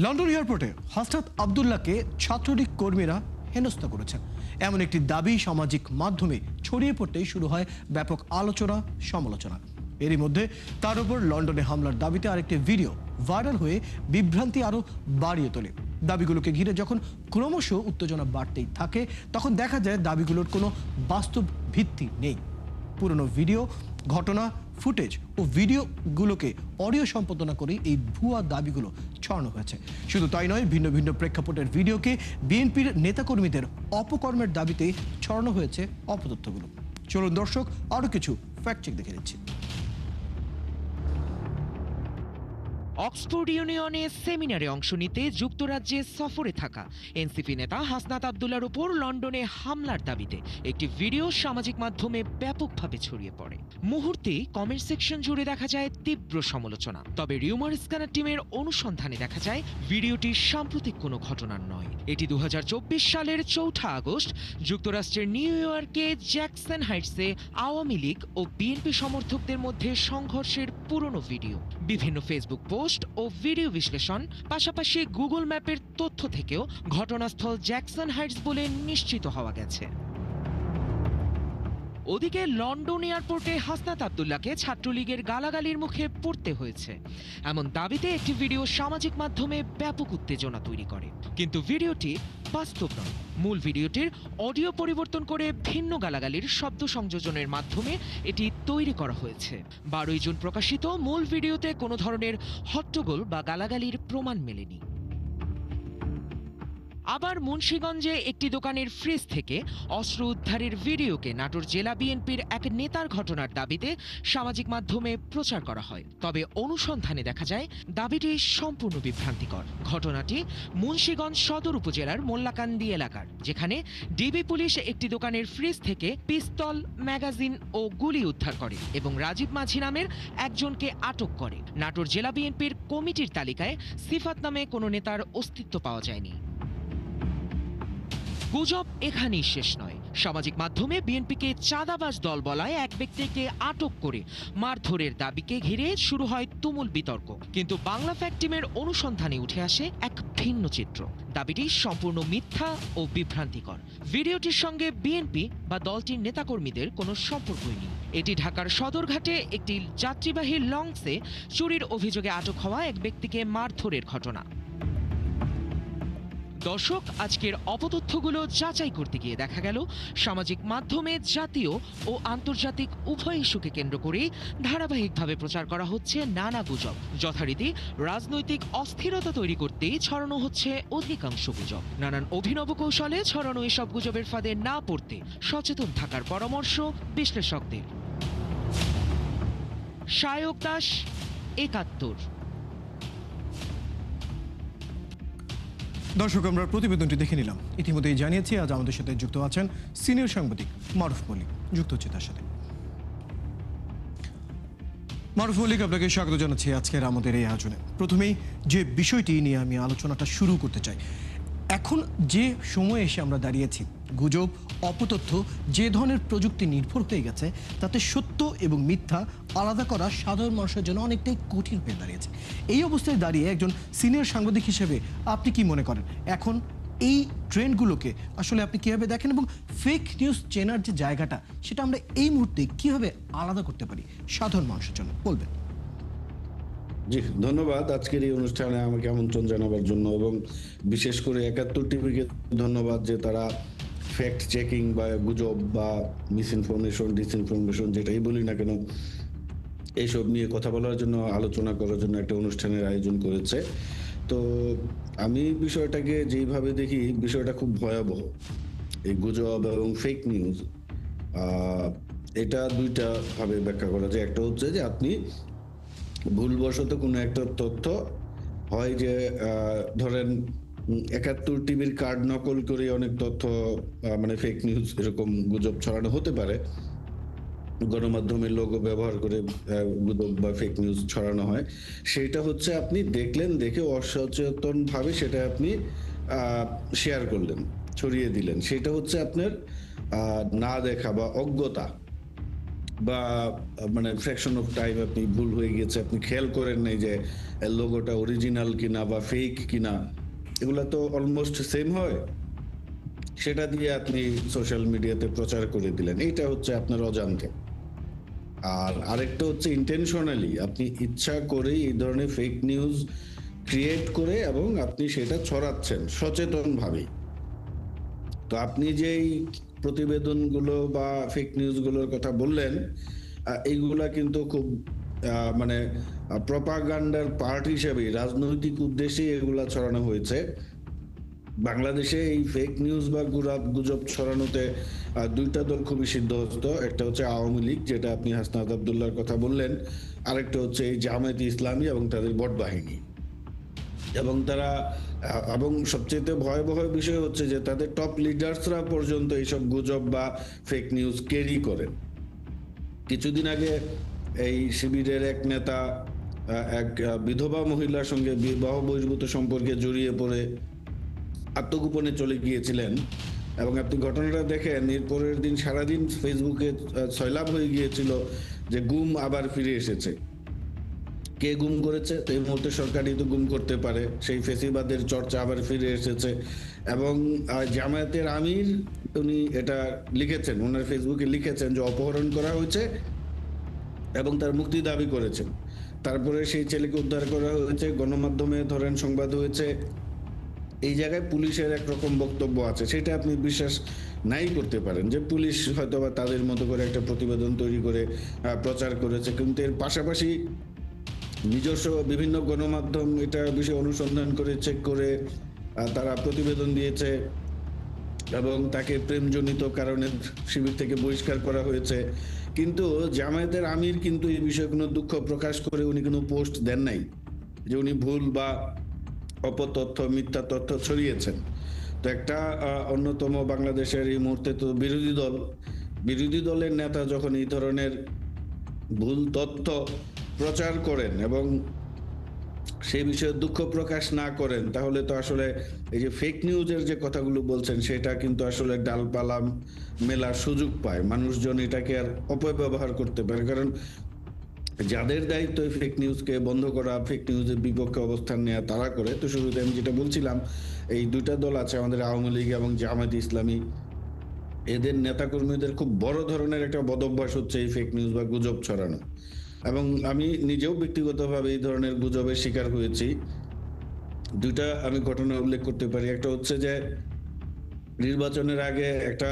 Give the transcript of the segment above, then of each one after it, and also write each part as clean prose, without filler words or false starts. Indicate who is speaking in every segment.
Speaker 1: London এয়ারপোর্টে হাসনাত আবদুল্লাহকে ছাত্রলীগ কর্মীরা হেনস্থা করেছেন এমন একটি দাবি সামাজিক মাধ্যমে ছড়িয়ে পড়তেই শুরু হয় ব্যাপক আলোচনা সমালোচনা। এরই মধ্যে তার উপর লন্ডনে হামলার দাবিতে আরেকটি ভিডিও ভাইরাল হয়ে বিভ্রান্তি আরো বাড়িয়ে তোলে। দাবিগুলোকে ঘিরে যখন ক্রমশ উত্তেজনা বাড়তেই থাকে তখন দেখা যায় দাবিগুলোর কোনো বাস্তব ভিত্তি নেই। পুরনো ভিডিও, ঘটনা, ফুটেজ ও ভিডিওগুলোকে অডিও সম্পাদনা করে এই ভুয়া দাবিগুলো ছড়ানো হয়েছে। শুধু তাই নয়, ভিন্ন ভিন্ন প্রেক্ষাপটের ভিডিওকে বিএনপির নেতাকর্মীদের অপকর্মের দাবিতে ছড়ানো হয়েছে অপতথ্যগুলো। চলুন দর্শক আরো কিছু ফ্যাক্ট চেক দেখে নিচ্ছি।
Speaker 2: অক্সফোর্ড ইউনিয়নে সেমিনারে অংশ নিতে যুক্তরাজ্যে সফরে থাকা এনসিপি নেতা হাসনাত আবদুল্লাহর উপর লন্ডনে হামলার দাবিতে একটি ভিডিও সামাজিক মাধ্যমে ব্যাপকভাবে ছড়িয়ে পড়ে। মুহূর্তেই কমেন্ট সেকশন জুড়ে দেখা যায় তীব্র সমালোচনা। তবে রিউমার স্ক্যানার টিমের অনুসন্ধানে দেখা যায় ভিডিওটি সাম্প্রতিক কোনো ঘটনার নয়। এটি 2024 সালের 4 আগস্ট যুক্তরাষ্ট্রের নিউ ইয়র্কে জ্যাকসন হাইটসে আওয়ামী লীগ ও বিএনপি সমর্থকদের মধ্যে সংঘর্ষের পুরনো ভিডিও। বিভিন্ন ফেসবুক পোস্ট ও ভিডিও বিশ্লেষণ, পাশাপাশি গুগল ম্যাপের তথ্য থেকেও ঘটনাস্থল জ্যাকসন হাইটস বলে নিশ্চিত হওয়া গেছে। ওদিকে লন্ডন এয়ারপোর্টে হাসনাত আবদুল্লাহকে ছাত্রলীগের গালাগালির মুখে পড়তে হয়েছে এমন দাবিতে একটি ভিডিও সামাজিক মাধ্যমে ব্যাপক উত্তেজনা তৈরি করে। কিন্তু ভিডিওটি বাস্তব নয়। মূল ভিডিওটির অডিও পরিবর্তন করে ভিন্ন গালাগালির শব্দ সংযোজনের মাধ্যমে এটি তৈরি করা হয়েছে। 12 জুন প্রকাশিত মূল ভিডিওতে কোনো ধরনের হট্টগোল বা গালাগালির প্রমাণ মেলেনি। আবার মুন্সিগঞ্জে একটি দোকানের ফ্রিজ থেকে অস্ত্র উদ্ধারের ভিডিওকে নাটোর জেলা বিএনপির এক নেতার ঘটনার দাবিতে সামাজিক মাধ্যমে প্রচার করা হয়। তবে অনুসন্ধানে দেখা যায় দাবিটি সম্পূর্ণ বিভ্রান্তিকর। ঘটনাটি মুন্সিগঞ্জ সদর উপজেলার মোল্লাকান্দি এলাকার, যেখানে ডিবি পুলিশ একটি দোকানের ফ্রিজ থেকে পিস্তল, ম্যাগাজিন ও গুলি উদ্ধার করে এবং রাজীব মাঝি নামের একজনকে আটক করে। নাটোর জেলা বিএনপির কমিটির তালিকায় সিফাত নামে কোনো নেতার অস্তিত্ব পাওয়া যায়নি। গুজব এখানেই শেষ নয়। সামাজিক মাধ্যমে বিএনপিকে চাঁদাবাজ দল বলায় এক ব্যক্তিকে আটক করে মারধরের দাবিকে ঘিরে শুরু হয় তুমুল বিতর্ক। কিন্তু বাংলা ফ্যাক্ট টিমের অনুসন্ধানে উঠে আসে এক ভিন্ন চিত্র। দাবিটি সম্পূর্ণ মিথ্যা ও বিভ্রান্তিকর। ভিডিওটির সঙ্গে বিএনপি বা দলটির নেতাকর্মীদের কোনো সম্পর্কই নেই। এটি ঢাকার সদরঘাটে একটি যাত্রীবাহী লঞ্চে চুরির অভিযোগে আটক হওয়া এক ব্যক্তিকে মারধরের ঘটনা। দর্শক, আজকের অপতথ্যগুলো যাচাই করতে গিয়ে দেখা গেল সামাজিক মাধ্যমে জাতীয় ও আন্তর্জাতিক উভয় ইস্যুকে কেন্দ্র করে ধারাবাহিকভাবে প্রচার করা হচ্ছে নানা গুজব। যথারীতি রাজনৈতিক অস্থিরতা তৈরি করতেই ছড়ানো হচ্ছে অধিকাংশ গুজব। নানান অভিনব কৌশলে ছড়ানো এসব গুজবের ফাঁদে না পড়তে সচেতন থাকার পরামর্শ বিশ্লেষকদের। সায়ক দাস, ৭১।
Speaker 1: দর্শক, আমরা প্রতিবেদনটি দেখে নিলাম। ইতিমধ্যেই জানিয়েছি আজ আমাদের সাথে যুক্ত আছেন সিনিয়র সাংবাদিক মারুফ মল্লিক। যুক্ত হচ্ছে তার সাথে। মারুফ মল্লিক, আপনাকে স্বাগত জানাচ্ছি আজকের আমাদের এই আয়োজনে। প্রথমেই যে বিষয়টি নিয়ে আমি আলোচনাটা শুরু করতে চাই, এখন যে সময়ে এসে আমরা দাঁড়িয়েছি, গুজব, অপতথ্য যে ধরনের প্রযুক্তি নির্ভর হয়ে গেছে, তাতে সত্য এবং মিথ্যা আলাদা করা সাধারণ মানুষের জন্য অনেকটাই কঠিন হয়ে দাঁড়িয়েছে। এই অবস্থায় দাঁড়িয়ে একজন সিনিয়র সাংবাদিক হিসেবে আপনি কি মনে করেন এখন এই ট্রেন্ডগুলোকে আসলে আপনি কিভাবে দেখেন, এবং ফেক নিউজ চেনার যে জায়গাটা সেটা আমরা এই মুহূর্তে কিভাবে আলাদা করতে পারি সাধারণ মানুষের জন্য বলবেন?
Speaker 3: জি, ধন্যবাদ আজকের এই অনুষ্ঠানে আমাকে আমন্ত্রণ জানাবার জন্য, এবং বিশেষ করে ৭১ টিভিকে ধন্যবাদ যে তারা ফ্যাক্ট চেকিং বা গুজব বা মিসইনফরমেশন, ডিসইনফরমেশন যেটাই বলি না কেন, এইসব নিয়ে কথা বলার জন্য, আলোচনা করার জন্য একটা অনুষ্ঠানের আয়োজন করেছে। তো আমি বিষয়টাকে যেইভাবে দেখি, বিষয়টা খুব ভয়াবহ। এই গুজব এবং ফেক নিউজ, এটা দুইটা ভাবে ব্যাখ্যা করা যায়। একটা হচ্ছে যে আপনি ভুলবশত কোনো একটা তথ্য হয় যে ধরেন ৭১ টিভির কার্ড নকল করে অনেক তথ্য মানে ফেক নিউজ, এরকম গুজব ছড়ানো হতে পারে। গণমাধ্যমের লোগো ব্যবহার করে গুজব বা ফেক নিউজ ছড়ানো হয়। সেটা হচ্ছে আপনি দেখলেন, দেখে অসচেতন ভাবে সেটা আপনি শেয়ার করলেন, ছড়িয়ে দিলেন। সেটা হচ্ছে আপনার না দেখা বা অজ্ঞতা। বা মানে ফ্র্যাকশন অফ টাইম আপনি ভুল হয়ে গেছে, আপনি খেয়াল করেন নাই যে লোগোটা অরিজিনাল কিনা বা ফেক কিনা, এগুলা তো অলমোস্ট সেম হয়, সেটা দিয়ে আপনি সোশ্যাল মিডিয়াতে প্রচার করে দিলেন। এইটা হচ্ছে আপনার অজান্তে। আর আরেকটা হচ্ছে ইন্টেনশনালি আপনি ইচ্ছা করেই এই ধরনের ফেক নিউজ ক্রিয়েট করে এবং আপনি সেটা ছড়াচ্ছেন সচেতনভাবেই। তো আপনি যেই প্রতিবেদনগুলো বা ফেক নিউজগুলোর কথা বললেন, এইগুলা কিন্তু খুব মানে প্রপাগান্ডার পার্ট হিসেবেই, রাজনৈতিক উদ্দেশ্যেই এগুলা ছড়ানো হয়েছে। বাংলাদেশে এই ফেক নিউজ বা গুজব ছড়ানোতে দুইটা দল খুবই সিদ্ধহস্ত। একটা হচ্ছে আওয়ামী লীগ, যেটা আপনি হাসনাত আব্দুল্লাহর কথা বললেন, আরেকটা হচ্ছে এই জামায়াতে ইসলামী এবং তাদের বট বাহিনী। এবং তারা এবং সবচেয়ে ভয়াবহ বিষয় হচ্ছে যে তাদের টপ লিডার্সরা পর্যন্ত এইসব গুজব বা ফেক নিউজ ক্যারি করেন। কিছুদিন আগে এই শিবিরের এক নেতা এক বিধবা মহিলার সঙ্গে বিবাহ বহির্ভূত সম্পর্কে জড়িয়ে পড়ে আত্মগোপনে চলে গিয়েছিলেন, এবং আপনি ঘটনাটা দেখেন এর পরের দিন সারাদিন ফেসবুকে সয়লাব হয়ে গিয়েছিল যে গুম আবার ফিরে এসেছে। কে গুম করেছে? তো এই মুহূর্তে সরকারই তো গুম করতে পারে। সেই ফেসিবাদের চর্চা আবার ফিরে এসেছে। এবং জামায়াতের আমির উনি এটা লিখেছেন, ওনার ফেসবুকে লিখেছেন যে অপহরণ করা হয়েছে এবং তার মুক্তি দাবি করেছেন। তারপরে সেই ছেলেকে উদ্ধার করা হয়েছে, গণমাধ্যমে ধরেন সংবাদ হয়েছে। এই জায়গায় পুলিশের একরকম বক্তব্য আছে, সেটা আপনি বিশ্বাস নাই করতে পারেন যে পুলিশ হয়তো বা তাদের মতো করে একটা প্রতিবেদন তৈরি করে প্রচার করেছে, কিন্তু এর পাশাপাশি নিজস্ব বিভিন্ন গণমাধ্যম এটা বিষয়ে অনুসন্ধান করে চেক করে তারা প্রতিবেদন দিয়েছে এবং তাকে প্রেমজনিত কারণে শিবির থেকে বহিষ্কার করা হয়েছে। কিন্তু জামায়াতের আমির কিন্তু এই বিষয়ে কোনো দুঃখ প্রকাশ করে উনি কোনো পোস্ট দেন নাই যে উনি ভুল বা অপতথ্য, মিথ্যা তথ্য ছড়িয়েছেন। তো একটা অন্যতম বাংলাদেশের এই মুহূর্তে তো বিরোধী দলের নেতা যখন এই ধরনের ভুল তথ্য প্রচার করেন এবং সেই বিষয়ে দুঃখ প্রকাশ না করেন, তাহলে তো আসলে এই যে ফেক নিউজের যে কথাগুলো বলছেন সেটা কিন্তু আসলে ডালপালা মেলার সুযোগ পায়, মানুষজন এটাকে আর অপব্যবহার করতে পারে। কারণ যাদের দায়িত্ব ফেক নিউজকে বন্ধ করা, ফেক নিউজের বিপক্ষে অবস্থান নেওয়া, তারা করে। তো শুরুতে আমি যেটা বলছিলাম, এই দুইটা দল আছে আমাদের, আওয়ামী লীগ এবং জামায়াত ইসলামী, এদের নেতাকর্মীদের খুব বড় ধরনের একটা বদভ্যাস হচ্ছে এই ফেক নিউজ বা গুজব ছড়ানো। এবং আমি নিজেও ব্যক্তিগতভাবে এই ধরনের গুজবের শিকার হয়েছি। দুইটা আমি ঘটনা উল্লেখ করতে পারি। একটা হচ্ছে যে নির্বাচনের আগে একটা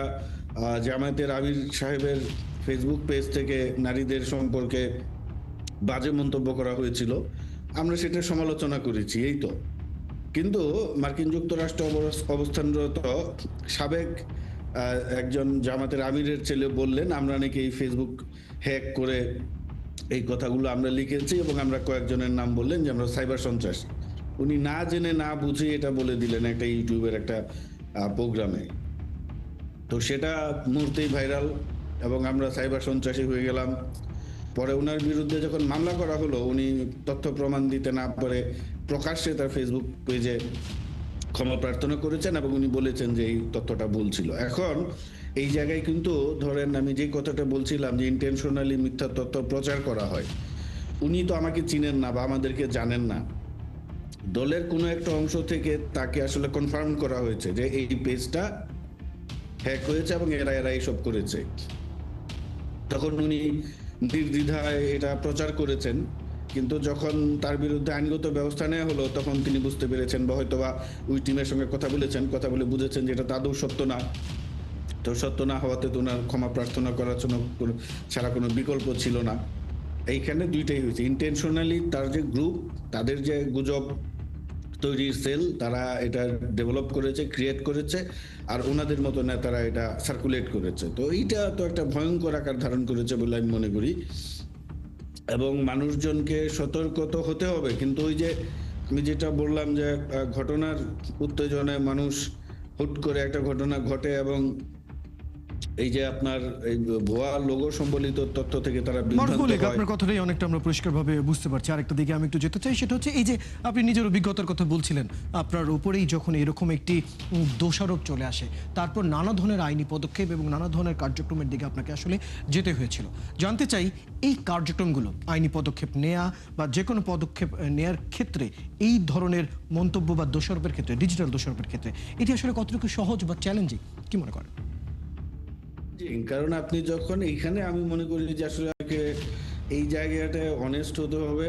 Speaker 3: জামায়াতের আমির সাহেবের ফেসবুক পেজ থেকে নারীদের সম্পর্কে বাজে মন্তব্য করা হয়েছিল, আমরা সেটা সমালোচনা করেছি, এই তো। কিন্তু মার্কিন যুক্তরাষ্ট্র অবস্থানরত সাবেক একজন জামাতের আমিরের ছেলে বললেন আমরা নাকি এই ফেসবুক হ্যাক করে এই কথাগুলো আমরা লিখেছি, এবং আমরা কয়েকজনের নাম বললেন যে আমরা সাইবার সন্ত্রাসী। উনি না জেনে না বুঝে এটা বলে দিলেন একটা ইউটিউবের একটা প্রোগ্রামে। তো সেটা মুহূর্তেই ভাইরাল এবং আমরা সাইবার সন্ত্রাসী হয়ে গেলাম। পরে ওনার বিরুদ্ধে যখন মামলা করা হলো, উনি তথ্য প্রমাণ দিতে না পারে প্রকাশ্যে তার ফেসবুক পেজে ক্ষমা প্রার্থনা করেছেন এবং উনি বলেছেন যে এই তথ্যটা ভুল ছিল। এখন এই জায়গায় কিন্তু ধরেন আমি যে কথাটা বলছিলাম যে ইন্টেনশনালি মিথ্যা তথ্য প্রচার করা হয়, উনি তো আমাকে চিনেন না বা আমাদেরকে জানেন না, দলের কোনো একটা অংশ থেকে তাকে আসলে কনফার্ম করা হয়েছে যে এই পেজটা হ্যাক হয়েছে এবং এরা এইসব করেছে। তখন উনি নির্দ্বিধায় এটা প্রচার করেছেন, কিন্তু যখন তার বিরুদ্ধে আইনগত ব্যবস্থা নেওয়া হলো তখন তিনি বুঝতে পেরেছেন বা হয়তোবা ওই টিমের সঙ্গে কথা বলেছেন, কথা বলে বুঝেছেন যে এটা আদৌ সত্য না। তো সত্য না হওয়াতে তো ওনার ক্ষমা প্রার্থনা করার জন্য ছাড়া কোনো বিকল্প ছিল না। এইখানে দুইটাই হয়েছে, ইন্টেনশনালি তার যে গ্রুপ, তাদের যে গুজব তৈরির সেল, তারা এটা ডেভেলপ করেছে, ক্রিয়েট করেছে, আর ওনাদের মতো নেতারা এটা সার্কুলেট করেছে। তো এইটা তো একটা ভয়ঙ্কর আকার ধারণ করেছে বলে আমি মনে করি, এবং মানুষজনকে সতর্ক তো হতে হবে। কিন্তু ওই যে আমি যেটা বললাম যে ঘটনার উত্তেজনায় মানুষ হুট করে একটা ঘটনা ঘটে এবং এই যে আপনার এই ভুয়া লোগো সম্বলিত তথ্য থেকে তারা বিভ্রান্ত
Speaker 1: মারুফুল,
Speaker 3: হয়।
Speaker 1: আপনার কথাটাই অনেকটা আমরা পরিষ্কারভাবে বুঝতে পারছি। আরেকটা দিকে আমি একটু যেতে চাই, সেটা হচ্ছে এই যে আপনি নিজের অভিজ্ঞতার কথা বলছিলেন, আপনার উপরেই যখন এরকম একটি দোষারোপ চলে আসে, তারপর নানা ধরনের আইনি পদক্ষেপ এবং নানা ধরনের কার্যক্রমের দিকে আপনাকে আসলে যেতে হয়েছিল। জানতে চাই এই কার্যক্রমগুলো, আইনি পদক্ষেপ নেওয়া বা যে কোনো পদক্ষেপ নেয়ার ক্ষেত্রে এই ধরনের মন্তব্য বা দোষারোপের ক্ষেত্রে, ডিজিটাল দোষারোপের ক্ষেত্রে এটি আসলে কতটুকু সহজ বা চ্যালেঞ্জিং, কি মনে করেন?
Speaker 3: জি, কারণ আপনি যখন এইখানে আমি মনে করি যে আসলে আপনাকে এই জায়গাটায় অনেস্ট হতে হবে,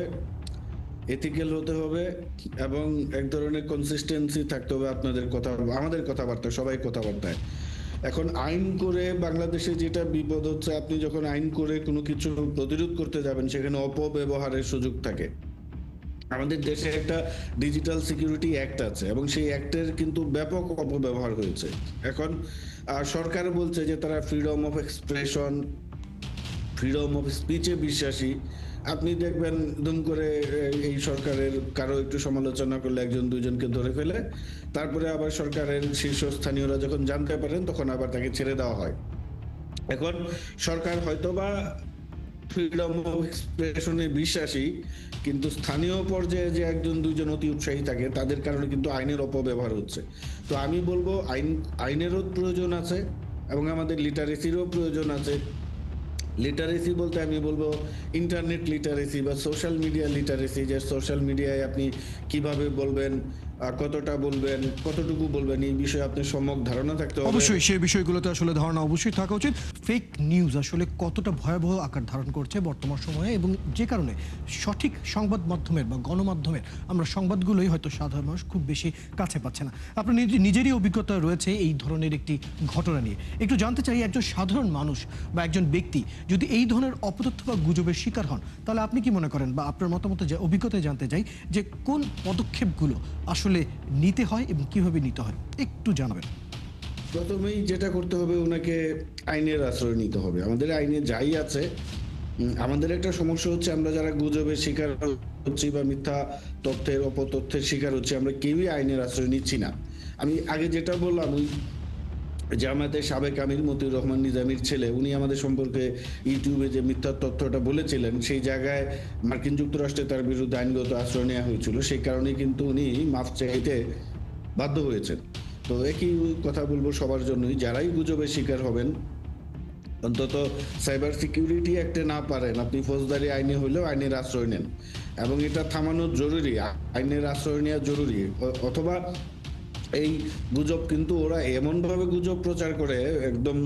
Speaker 3: এথিক্যাল হতে হবে এবং এক ধরনের কনসিস্টেন্সি থাকতে হবে আপনাদের কথা, আমাদের কথাবার্তা, সবাই কথাবার্তায়। এখন আইন করে বাংলাদেশে যেটা বিপদ হচ্ছে, আপনি যখন আইন করে কোনো কিছু প্রতিরোধ করতে যাবেন সেখানে অপব্যবহারের সুযোগ থাকে। আমাদের দেশে একটা ডিজিটাল সিকিউরিটি অ্যাক্ট আছে এবং সেই অ্যাক্টের কিন্তু ব্যাপক অপব্যবহার হয়েছে। এখন সরকার বলছে যে তারা freedom of expression, freedom of স্পিচে বিশ্বাসী। আপনি দেখবেন দুম করে এই সরকারের কারো একটু সমালোচনা করলে একজন দুইজনকে ধরে ফেলে, তারপরে আবার সরকারের শীর্ষস্থানীয়রা যখন জানতে পারেন তখন আবার তাকে ছেড়ে দেওয়া হয়। এখন সরকার হয়তোবা ফ্রিডম অফ এক্সপ্রেশনে বিশ্বাসী, কিন্তু স্থানীয় পর্যায়ে যে একজন দুইজন অতি উৎসাহী থাকে তাদের কারণে কিন্তু আইনের অপব্যবহার হচ্ছে। তো আমি বলবো আইনেরও প্রয়োজন আছে এবং আমাদের লিটারেসিরও প্রয়োজন আছে। লিটারেসি বলতে আমি বলবো ইন্টারনেট লিটারেসি বা সোশ্যাল মিডিয়া লিটারেসি, যে সোশ্যাল মিডিয়ায় আপনি কিভাবে বলবেন, কতটা বলবেন, কতটুকু বলবেন, এই বিষয়ে আপনার সম্যক ধারণা থাকতে হবে।
Speaker 1: অবশ্যই সেই বিষয়গুলোতে আসলে ধারণা অবশ্যই থাকা উচিত। ফেক নিউজ আসলে কতটা ভয়াবহ আকার ধারণ করছে বর্তমান সময়ে, এবং যে কারণে সঠিক সংবাদ মাধ্যমের বা গণমাধ্যমের আমরা সংবাদগুলোই হয়তো সাধারণ মানুষ খুব বেশি কাছে পাচ্ছে না। আপনার নিজেরই অভিজ্ঞতা রয়েছে এই ধরনের একটি ঘটনা নিয়ে। একটু জানতে চাই, একজন সাধারণ মানুষ বা একজন ব্যক্তি যদি এই ধরনের অপতথ্য বা গুজবের শিকার হন, তাহলে আপনি কি মনে করেন বা আপনার মতামত যে অভিজ্ঞতায় জানতে চাই যে কোন পদক্ষেপগুলো আসলে নিতে হয় এবং কিভাবে নিতে হয়, একটু জানাবেন।
Speaker 3: প্রথমেই যেটা করতে হবে, ওনাকে আইনের আশ্রয় নিতে হবে। আমাদের আইনে যাই আছে, আমাদের একটা সমস্যা হচ্ছে আমরা যারা গুজবের শিকার হচ্ছি বা মিথ্যা তথ্যের অপতথ্যের শিকার হচ্ছি, আমরা কেউই আইনের আশ্রয় নিচ্ছি না। আমি আগে যেটা বললাম, ওই জামায়াতের সাবেক আমির মতিউর রহমান নিজামীর ছেলে, উনি আমাদের সম্পর্কে ইউটিউবে যে মিথ্যা তথ্যটা বলেছিলেন, সেই জায়গায় মার্কিন যুক্তরাষ্ট্রে তার বিরুদ্ধে আইনগত আশ্রয় নেওয়া হয়েছিল। সেই কারণে কিন্তু উনি মাফ চাইতে বাধ্য হয়েছেন। তো একই কথা বলবো সবার জন্যই, যারাই গুজবের শিকার হবেন, অন্তত সাইবার সিকিউরিটি অ্যাক্টে না পারেন, আপনি ফৌজদারি আইনে হলেও আইনের আশ্রয় নেন এবং এটা থামানো জরুরি, আইনের আশ্রয় নেওয়া জরুরি। অথবা এই গুজব কিন্তু ওরা এমনভাবে গুজব প্রচার করে, একদম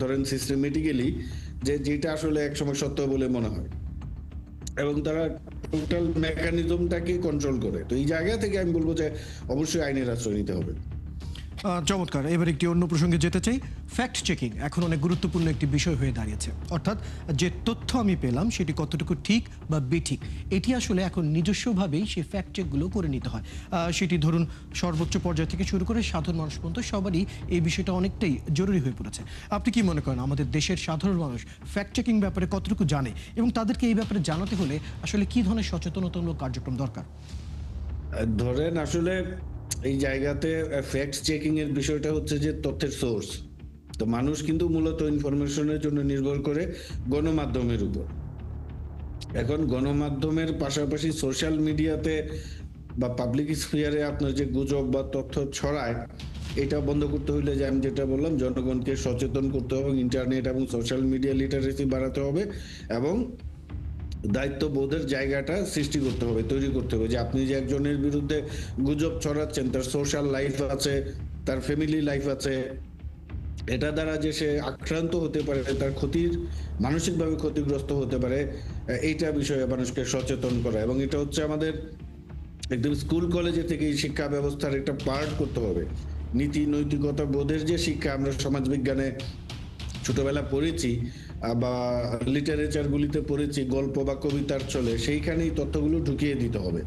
Speaker 3: ধরেন সিস্টেমেটিক্যালি, যে যেটা আসলে একসময় সত্য বলে মনে হয় এবং তারা টোটাল মেকানিজমটাকে কন্ট্রোল করে। তো এই জায়গা থেকে আমি বলবো যে অবশ্যই আইনের আশ্রয় নিতে হবে।
Speaker 1: চমৎকার। এবার একটি অন্য প্রসঙ্গে যেতে চাই। ফ্যাক্ট চেকিং এখন অনেক গুরুত্বপূর্ণ একটি বিষয় হয়ে দাঁড়িয়েছে, অর্থাৎ যে তথ্য আমি পেলাম সেটি কতটুকু ঠিক বা বেঠিক, এটি আসলে এখন নিজস্বভাবেই সেই ফ্যাক্ট চেকগুলো করে নিতে হয়। সেটি ধরুন সর্বোচ্চ পর্যায় থেকে শুরু করে সাধারণ মানুষ পর্যন্ত সবারই এই বিষয়টা অনেকটাই জরুরি হয়ে পড়েছে। আপনি কি মনে করেন আমাদের দেশের সাধারণ মানুষ ফ্যাক্ট চেকিং ব্যাপারে কতটুকু জানে এবং তাদেরকে এই ব্যাপারে জানাতে হলে আসলে কি ধরনের সচেতনতামূলক কার্যক্রম দরকার?
Speaker 3: ধরেন আসলে এই জায়গাতে ফ্যাক্ট চেকিং এর বিষয়টা হচ্ছে যে তথ্যের সোর্স। তো মানুষ কিন্তু মূলত ইনফরমেশনের জন্য নির্ভর করে গণমাধ্যমের উপর। এখন গণমাধ্যমের পাশাপাশি সোশ্যাল মিডিয়াতে বা পাবলিক স্ফিয়ারে আপনার যে গুজব বা তথ্য ছড়ায়, এটা বন্ধ করতে হইলে যে আমি যেটা বললাম, জনগণকে সচেতন করতে হবে, ইন্টারনেট এবং সোশ্যাল মিডিয়া লিটারেসি বাড়াতে হবে এবং দায়িত্ববোধের জায়গাটা সৃষ্টি করতে হবে, তৈরি করতে হবে, যে আপনি যে একজনের বিরুদ্ধে গুজব ছড়াচ্ছেন তার সোশ্যাল লাইফ আছে, তার ফ্যামিলি লাইফ আছে, এটা দ্বারা যে সে আক্রান্ত হতে পারে, তার মানসিকভাবে ক্ষতিগ্রস্ত হতে পারে, এইটা বিষয়ে মানুষকে সচেতন করা। এবং এটা হচ্ছে আমাদের একদম স্কুল কলেজে থেকে এই শিক্ষা ব্যবস্থার একটা পার্ট করতে হবে। নীতি নৈতিকতা বোধের যে শিক্ষা আমরা সমাজ বিজ্ঞানে ছোটবেলা পড়েছি বা লিটারেচার গুলিতে পড়েছি, গল্প বা কবিতার চলে, সেইখানেই তথ্যগুলো ঢুকিয়ে দিতে হবে।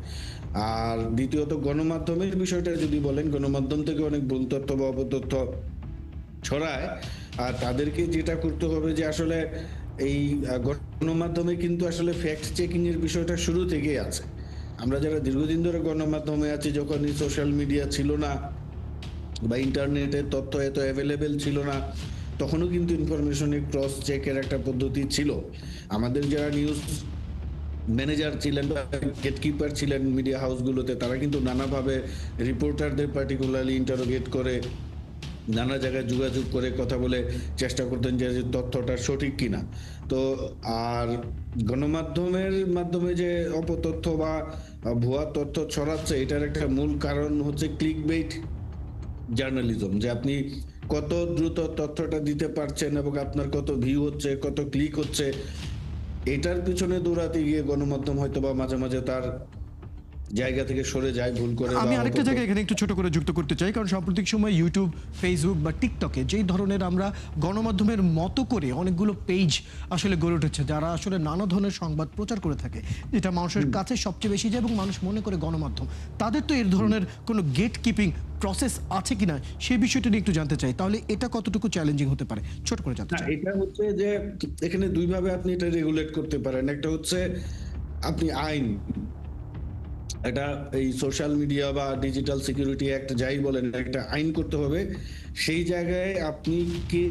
Speaker 3: আর দ্বিতীয়ত গণমাধ্যমের বিষয়টা যদি বলেন, গণমাধ্যম থেকে অনেক ভুল তথ্য বা অপতথ্য ছড়ায়, আর তাদেরকে যেটা করতে হবে যে আসলে এই গণমাধ্যমে কিন্তু আসলে ফ্যাক্ট চেকিং এর বিষয়টা শুরু থেকেই আছে। আমরা যারা দীর্ঘদিন ধরে গণমাধ্যমে আছি, যখন সোশ্যাল মিডিয়া ছিল না বা ইন্টারনেটের তথ্য এত অ্যাভেলেবেল ছিল না, তখনও কিন্তু ইনফরমেশনের ক্রস চেকের একটা পদ্ধতি ছিল। আমাদের যারা নিউজ ম্যানেজার ছিলেন বা গেটকিপার ছিলেন মিডিয়া হাউসগুলোতে, তারা কিন্তু নানাভাবে রিপোর্টারদের পার্টিকুলারলি ইন্টারোগেট করে, নানা জায়গায় যোগাযোগ করে কথা বলে চেষ্টা করতেন যে তথ্যটা সঠিক কিনা। তো আর গণমাধ্যমের মাধ্যমে যে অপতথ্য বা ভুয়া তথ্য ছড়াচ্ছে, এটার একটা মূল কারণ হচ্ছে ক্লিকবেইট জার্নালিজম, যে আপনি কত দ্রুত তথ্যটা দিতে পারছেন এবং আপনার কত ভিউ হচ্ছে, কত ক্লিক হচ্ছে, এটার পিছনে দৌড়াতে গিয়ে গণমাধ্যম হয়তো বা মাঝে মাঝে তার জায়গা থেকে সরে যায় ভুল করে।
Speaker 1: আমি
Speaker 3: বা
Speaker 1: আরেকটা জায়গায় এখানে একটু ছোট করে যুক্ত করতে চাই, কারণ সাম্প্রতিক সময় ইউটিউব, ফেসবুক বা টিকটকে যেই ধরনের আমরা গণমাধ্যমের মতো করে অনেকগুলো পেজ আসলে গড়ে উঠেছে, যারা আসলে নানা ধরনের সংবাদ প্রচার করে থাকে, যেটা মানুষের কাছে সবচেয়ে বেশি যায় এবং মানুষ মনে করে গণমাধ্যম, তাদের তো এর ধরনের কোনো গেট কিপিং প্রসেস আছে কিনা সেই বিষয়টা নিয়ে একটু জানতে চাই। তাহলে এটা কতটুকু চ্যালেঞ্জিং হতে পারে, ছোট করে জানতে চাই।
Speaker 3: এটা হচ্ছে যে এখানে দুইভাবে আপনি এটা রেগুলেট করতে পারেন। একটা হচ্ছে আপনি আইন, এটা এই সোশ্যাল মিডিয়া বা ডিজিটাল সিকিউরিটি অ্যাক্ট যাই বলেন, একটা আইন করতে হবে। সেই জায়গায় আপনি কে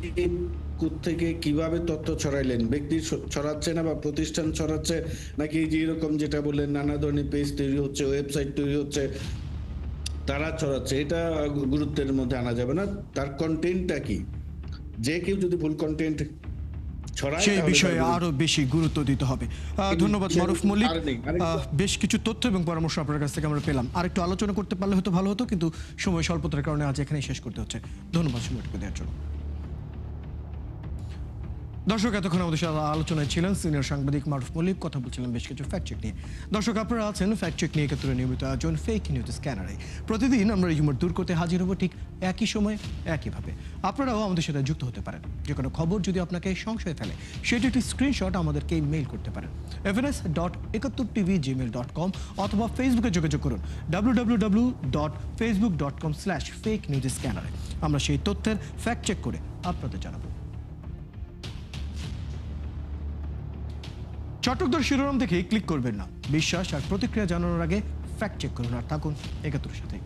Speaker 3: থেকে কিভাবে তথ্য ছড়াইলেন, ব্যক্তি ছড়াচ্ছে না বা প্রতিষ্ঠান ছড়াচ্ছে, নাকি এই যে এরকম যেটা বললেন নানা ধরনের পেজ তৈরি হচ্ছে, ওয়েবসাইট তৈরি হচ্ছে, তারা ছড়াচ্ছে, এটা গুরুত্বের মধ্যে আনা যাবে না। তার কন্টেন্টটা কি, যে কেউ যদি ভুল কন্টেন্ট ছড়ায়
Speaker 1: সেই
Speaker 3: তাহলে
Speaker 1: বিষয়ে
Speaker 3: তার
Speaker 1: আরো বেশি গুরুত্ব দিতে হবে। ধন্যবাদ মারুফ মল্লিক। বেশ কিছু তথ্য এবং পরামর্শ আপনার কাছ থেকে আমরা পেলাম। আরেকটু আলোচনা করতে পারলে হয়তো ভালো হতো, কিন্তু সময় স্বল্পতার কারণে আজ এখানেই শেষ করতে হচ্ছে। ধন্যবাদ সময়টুকু দেওয়ার জন্য। দর্শক, এতক্ষণ আমাদের সাথে আলোচনায় ছিলেন সিনিয়র সাংবাদিক মারুফ মল্লিক। কথা বলছিলাম বেশ কিছু ফ্যাক্ট চেক নিয়ে। দর্শক, আপনারা আছেন ফ্যাক্ট চেক নিয়ে একাত্তরের নিয়মিত আয়োজন ফেক নিউজ স্ক্যানারে। প্রতিদিন আমরা হিউমার দূর করতে হাজির হব ঠিক একই সময় একইভাবে। আপনারাও আমাদের সাথে যুক্ত হতে পারেন। যে কোনো খবর যদি আপনাকে সংশয় ফেলে, সেটি একটি স্ক্রিনশট আমাদেরকে মেইল করতে পারেন fns.71tv@gmail.com অথবা ফেসবুকে যোগাযোগ করুন www.facebook.com/fakenewsscanner। আমরা সেই তথ্যের ফ্যাক্ট চেক করে আপনাদের জানাবো। চটকদার শিরোনাম দেখে ক্লিক করবেন না। বিশ্বাস আর প্রতিক্রিয়া জানানোর আগে ফ্যাক্ট চেক করুন, আর থাকুন ৭১-এর সাথে।